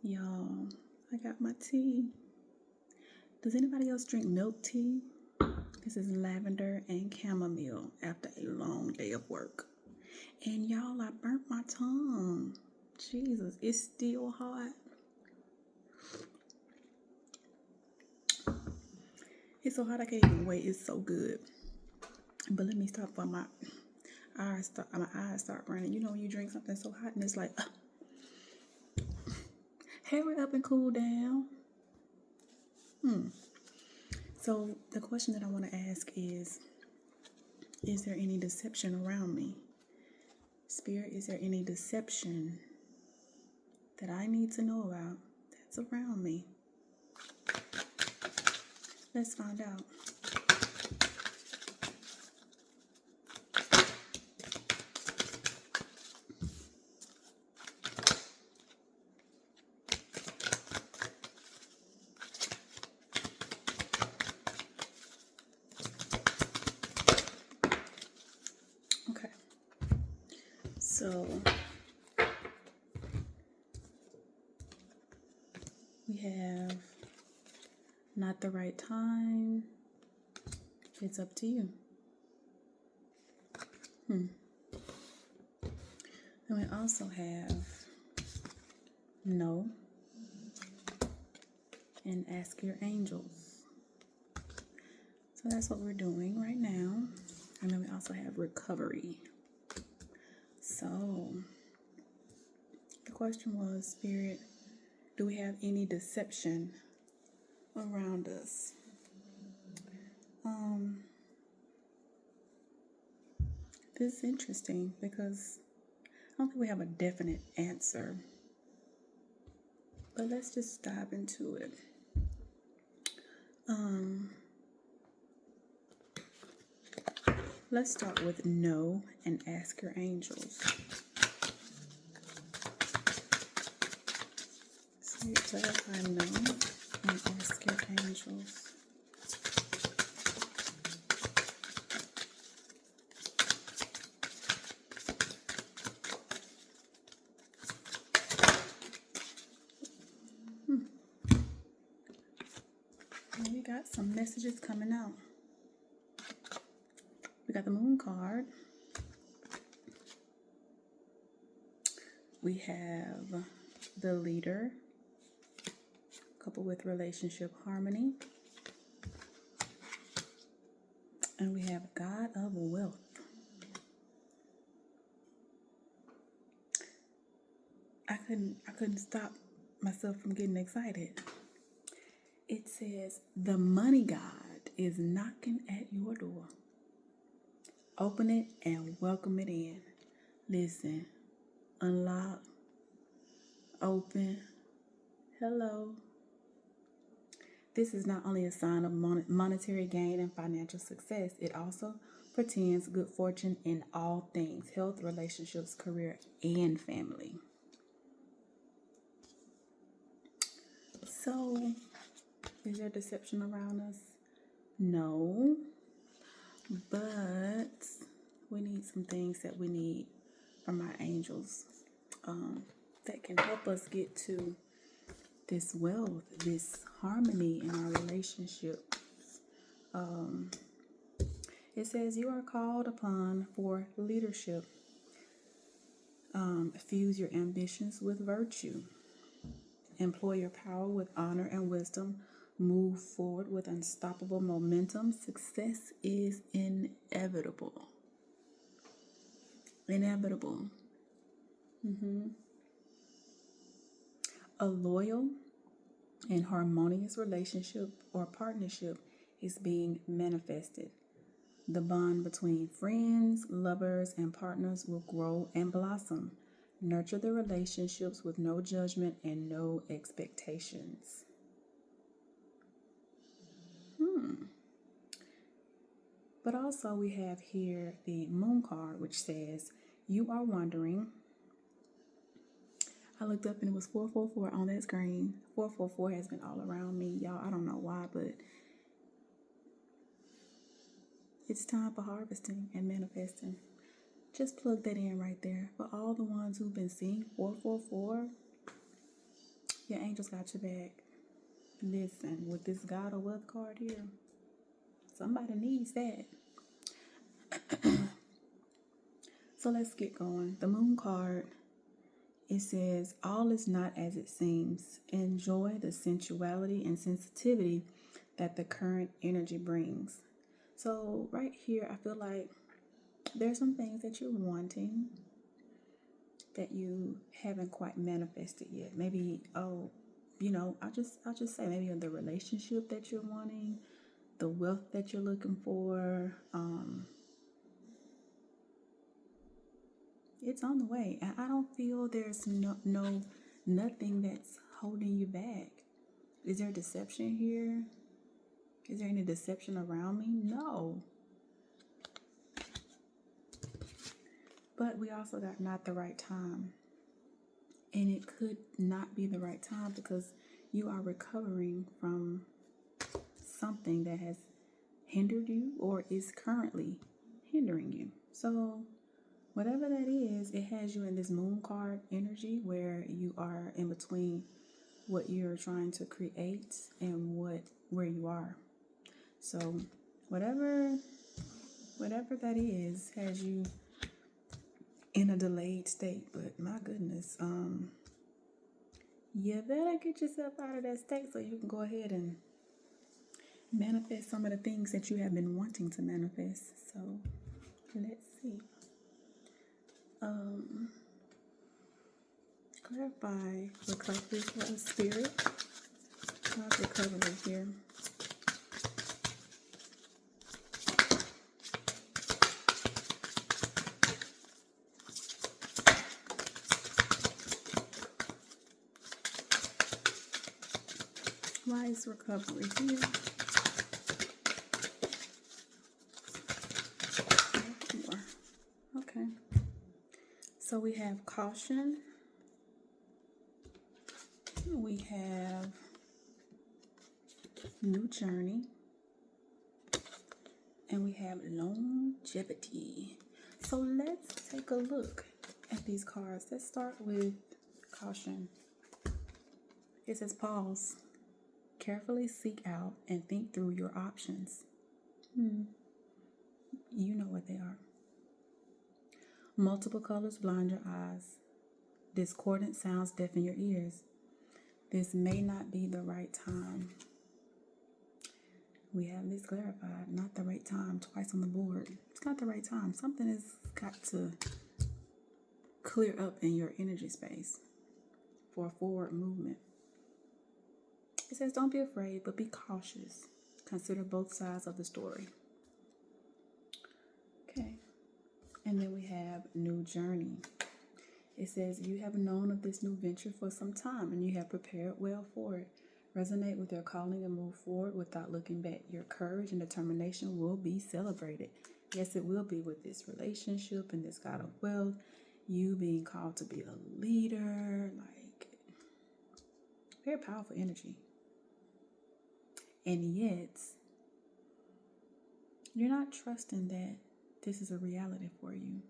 Y'all, I got my tea. Does anybody else drink milk tea? This is lavender and chamomile after a long day of work. And y'all, I burnt my tongue. Jesus, it's still hot. It's so hot I can't even wait. It's so good. But let me stop while my eyes start running. You know when you drink something so hot and it's like, hurry up and cool down. So the question that I want to ask is there any deception around me? Spirit, is there any deception that I need to know about that's around me? Let's find out. Okay. So we have not the right time. It's up to you. And we also have no and ask your angels. So that's what we're doing right now. And then we also have recovery. So the question was, Spirit, do we have any deception around us? This is interesting because I don't think we have a definite answer. But let's just dive into it. Let's start with no and ask your angels. So you clarify no and ask your angels. And we got some messages coming out. We got the moon card. We have the leader, coupled with relationship harmony. And we have God of wealth. I couldn't stop myself from getting excited. It says the money God is knocking at your door. Open it and welcome it in. Listen, unlock, open, hello. This is not only a sign of monetary gain and financial success, it also portends good fortune in all things: health, relationships, career, and family. So, is there deception around us? No, but we need some things that we need from our angels that can help us get to this wealth, this harmony in our relationship. It says you are called upon for leadership. Fuse your ambitions with virtue. Employ your power with honor and wisdom. Move forward with unstoppable momentum. Success is inevitable. Inevitable. A loyal and harmonious relationship or partnership is being manifested. The bond between friends, lovers, and partners will grow and blossom. Nurture the relationships with no judgment and no expectations. But also we have here the moon card, which says, you are wondering. I looked up and it was 444 on that screen. 444 has been all around me, y'all. I don't know why, but it's time for harvesting and manifesting. Just plug that in right there. For all the ones who've been seeing 444, Your angels got your back. Listen, with this God of Wealth card here, somebody needs that. So let's get going. The Moon card, it says, all is not as it seems. Enjoy the sensuality and sensitivity that the current energy brings. So right here, I feel like there's some things that you're wanting that you haven't quite manifested yet. Maybe, I'll just say maybe the relationship that you're wanting, the wealth that you're looking for. It's on the way. And I don't feel there's nothing that's holding you back. Is there deception here? Is there any deception around me? No. But we also got not the right time. And it could not be the right time because you are recovering from something that has hindered you or is currently hindering you. So whatever that is, it has you in this Moon card energy where you are in between what you're trying to create and where you are. So whatever that is has you in a delayed state. But my goodness, you better get yourself out of that state so you can go ahead and manifest some of the things that you have been wanting to manifest. So let's see. Clarify recovery for the spirit. How's recovery here? Why is recovery here? Okay. So we have caution. We have new journey. And we have longevity. So let's take a look at these cards. Let's start with caution. It says pause. Carefully seek out and think through your options. You know what they are. Multiple colors blind your eyes. Discordant sounds deafen your ears. This may not be the right time. We have this clarified. Not the right time. Twice on the board. It's not the right time. Something has got to clear up in your energy space for a forward movement. It says don't be afraid, but be cautious. Consider both sides of the story. Okay. And then we have new journey. It says you have known of this new venture for some time and you have prepared well for it. Resonate with your calling and move forward without looking back. Your courage and determination will be celebrated. Yes, it will be with this relationship and this God of Wealth. You being called to be a leader. Like, very powerful energy. And yet, you're not trusting that this is a reality for you.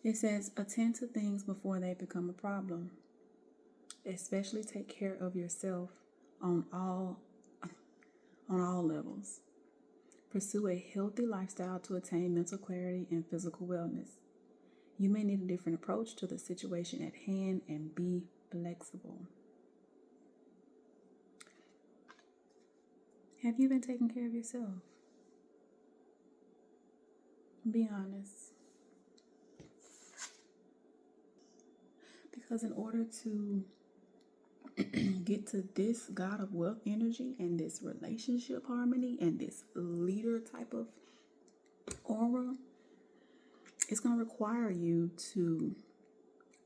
It says, attend to things before they become a problem. Especially take care of yourself on all levels. Pursue a healthy lifestyle to attain mental clarity and physical wellness. You may need a different approach to the situation at hand and be flexible. Have you been taking care of yourself? Be honest. Because in order to get to this God of Wealth energy and this relationship harmony and this leader type of aura, it's going to require you to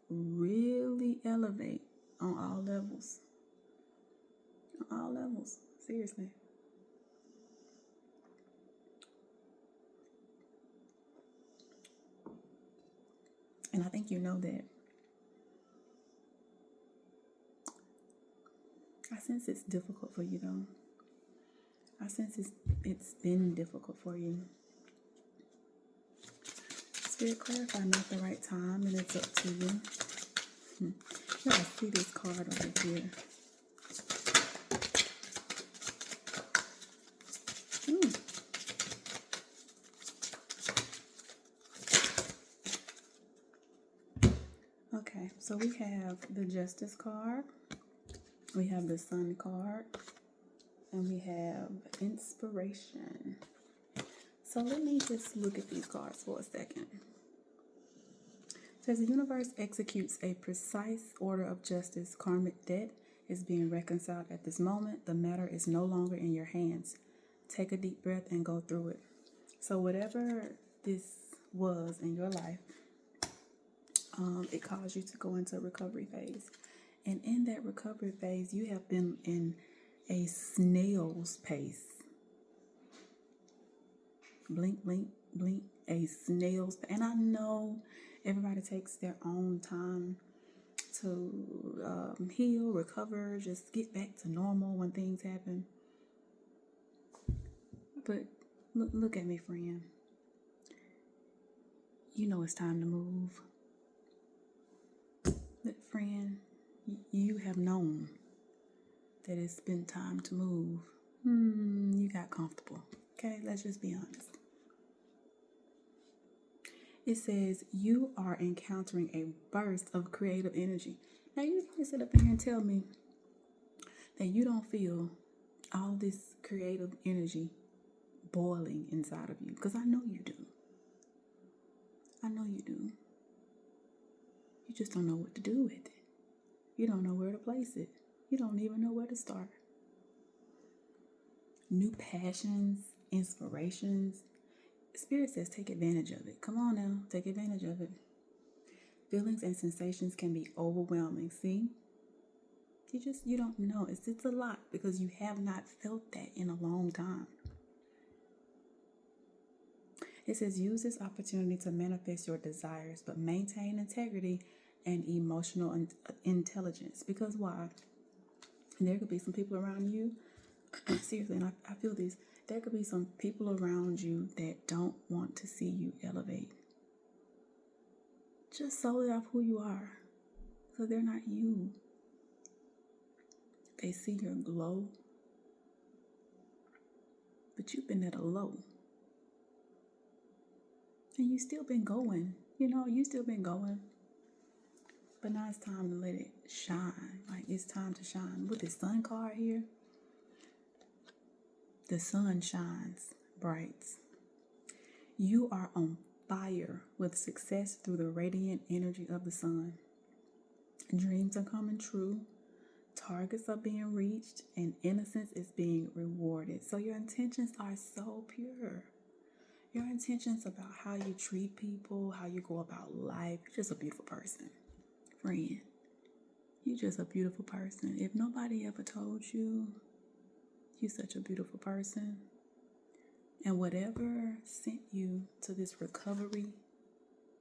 really elevate on all levels. On all levels. Seriously. And I think you know that. I sense it's difficult for you, though. I sense it's been difficult for you. Spirit, clarify me at the right time, and it's up to you. You gotta see this card over here. Okay, so we have the Justice card, we have the Sun card, and we have Inspiration. So let me just look at these cards for a second. It says the universe executes a precise order of justice. Karmic debt is being reconciled at this moment. The matter is no longer in your hands. Take a deep breath and go through it. So whatever this was in your life, it caused you to go into a recovery phase. And in that recovery phase, you have been in a snail's pace. Blink, blink, blink, a snail's pace. And I know everybody takes their own time to heal, recover, just get back to normal when things happen. But look at me, friend. You know it's time to move. Friend, you have known that it's been time to move. You got comfortable. Okay, let's just be honest. It says you are encountering a burst of creative energy. Now you can't sit up here and tell me that you don't feel all this creative energy boiling inside of you, because I know you do. I know you do. You just don't know what to do with it. You don't know where to place it. You don't even know where to start. New passions, inspirations. Spirit says take advantage of it. Come on now, take advantage of it. Feelings and sensations can be overwhelming. See? You don't know. It's a lot because you have not felt that in a long time. It says use this opportunity to manifest your desires, but maintain integrity and emotional intelligence. Because why? And there could be some people around you, seriously, and I feel this, there could be some people around you that don't want to see you elevate. Just solely off who you are, because they're not you. They see your glow, but you've been at a low. And you still been going. You still been going. But now it's time to let it shine. Like, it's time to shine. With the Sun card here, the sun shines bright. You are on fire with success through the radiant energy of the sun. Dreams are coming true. Targets are being reached, and innocence is being rewarded. So your intentions are so pure. Your intentions about how you treat people, how you go about life. You're just a beautiful person. Friend, you're just a beautiful person. If nobody ever told you, you're such a beautiful person. And whatever sent you to this recovery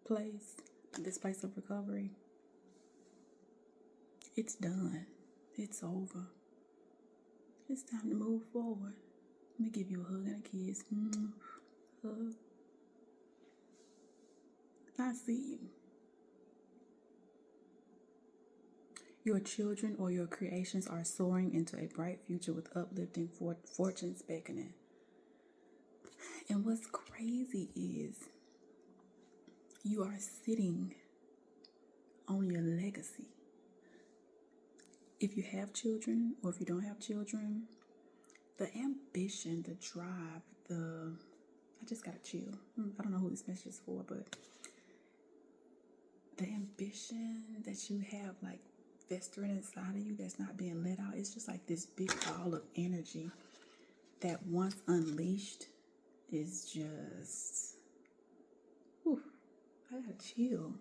place, this place of recovery, it's done. It's over. It's time to move forward. Let me give you a hug and a kiss. Hug. I see you. Your children or your creations are soaring into a bright future with uplifting fortunes beckoning. And what's crazy is you are sitting on your legacy. If you have children or if you don't have children, the ambition, the drive, I just gotta chill. I don't know who this message is for, but the ambition that you have, like, festering inside of you that's not being let out, it's just like this big ball of energy that once unleashed is just, whew, I gotta chill.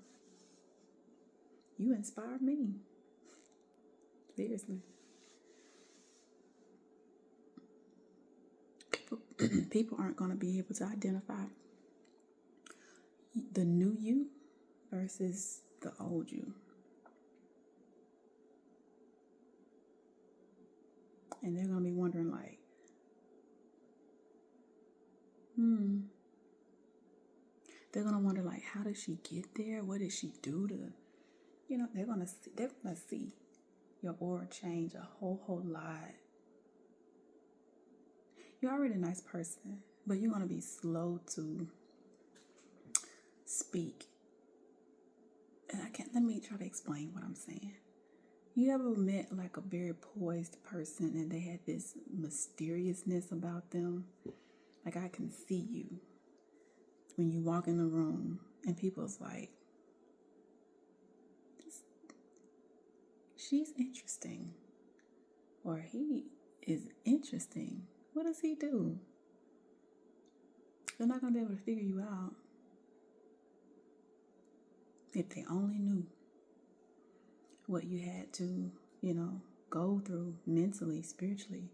You inspire me. Seriously. People aren't going to be able to identify the new you versus the old you. And they're going to be wondering, like, They're gonna wonder, like, how did she get there? What did she do to, they're gonna see your aura change a whole lot. You're already a nice person, but you're gonna be slow to speak. And let me try to explain what I'm saying. You ever met like a very poised person and they had this mysteriousness about them? Like, I can see you when you walk in the room and people's like, she's interesting, or he is interesting. What does he do? They're not going to be able to figure you out. If they only knew what you had to, go through mentally, spiritually,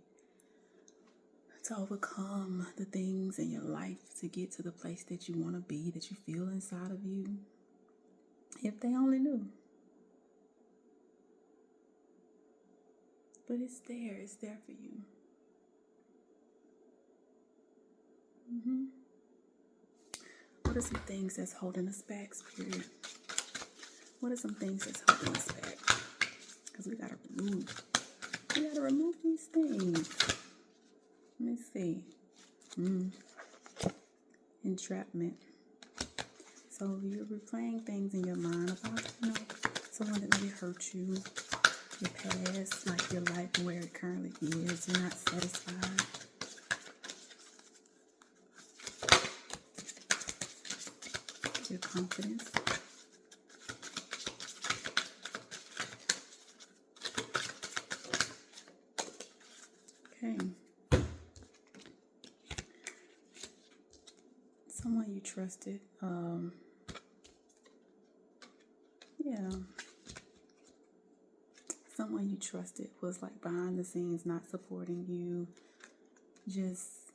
to overcome the things in your life to get to the place that you want to be, that you feel inside of you. If they only knew. But it's there for you. What are some things that's holding us back, Spirit? What are some things that's holding us back? Because we gotta remove these things. Let me see. Entrapment. So you're replaying things in your mind about, someone that maybe hurt you, your past, like your life and where it currently is. You're not satisfied. Your confidence. Okay. Someone you trusted. Someone you trusted was like behind the scenes, not supporting you, just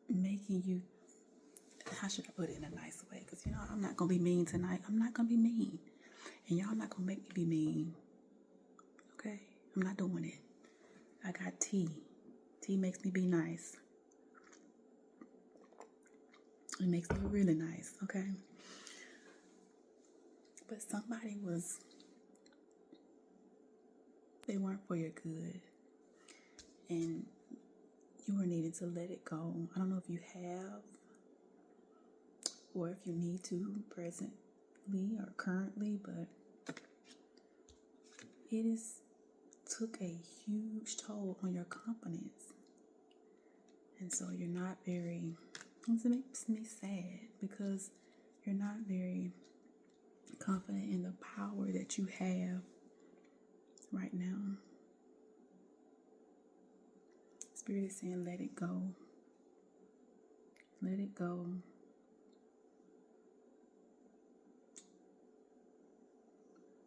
making you, how should I put it in a nice way? Because, I'm not going to be mean tonight. I'm not going to be mean. And y'all not going to make me be mean. Okay? I'm not doing it. I got tea. Tea makes me be nice. It makes me really nice, okay? But somebody they weren't for your good. And you were needing to let it go. I don't know if you have, or if you need to presently or currently, but it took a huge toll on your confidence. And so you're not very, it makes me sad because you're not very confident in the power that you have right now. Spirit is saying, let it go. Let it go.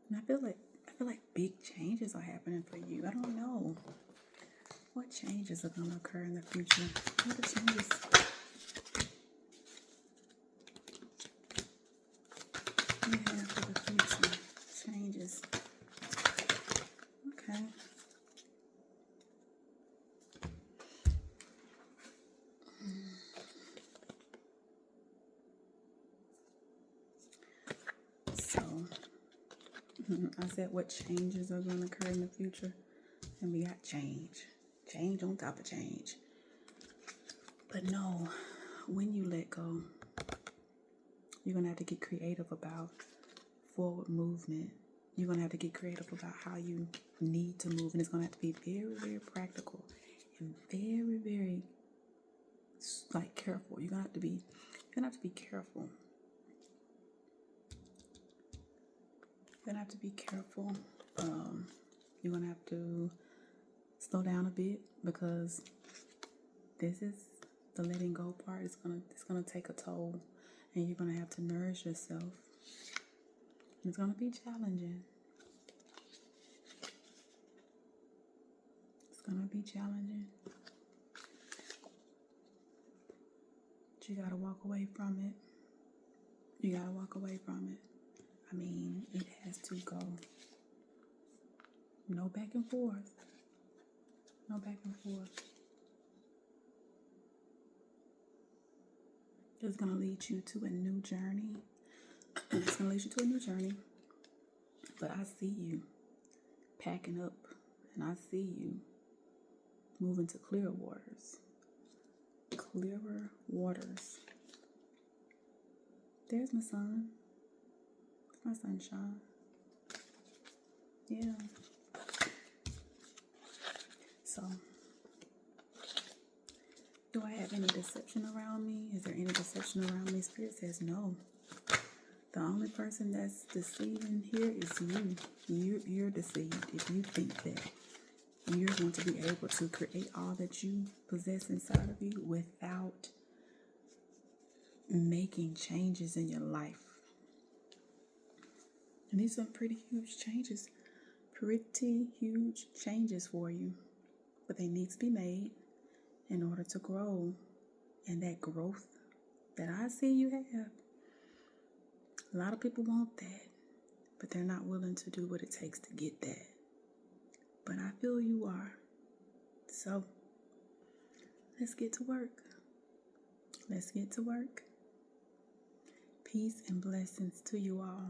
And I feel like big changes are happening for you. I don't know what changes are going to occur in the future. What are changes? We have for the future changes. Okay. So, I said what changes are going to occur in the future. And we got change. Change on top of change. But no, when you let go, you're going to have to get creative about forward movement. You're going to have to get creative about how you need to move. And it's going to have to be very, very practical and very, very, careful. You're going to have to be careful. You're going to have to be careful. You're going to have to slow down a bit because this is the letting go part. It's gonna take a toll, and you're gonna have to nourish yourself. It's gonna be challenging. It's gonna be challenging. But you gotta walk away from it. You gotta walk away from it. I mean, it has to go. No back and forth. No back and forth. It's going to lead you to a new journey. It's going to lead you to a new journey. But I see you packing up, and I see you moving to clearer waters. Clearer waters. There's my sun. My sunshine. Yeah. So, do I have any deception around me? Is there any deception around me? Spirit says no. The only person that's deceiving here is you. You're deceived if you think that you're going to be able to create all that you possess inside of you without making changes in your life. And these are pretty huge changes. Pretty huge changes for you. But they need to be made in order to grow. And that growth that I see you have, a lot of people want that, but they're not willing to do what it takes to get that. But I feel you are. So, let's get to work. Let's get to work. Peace and blessings to you all.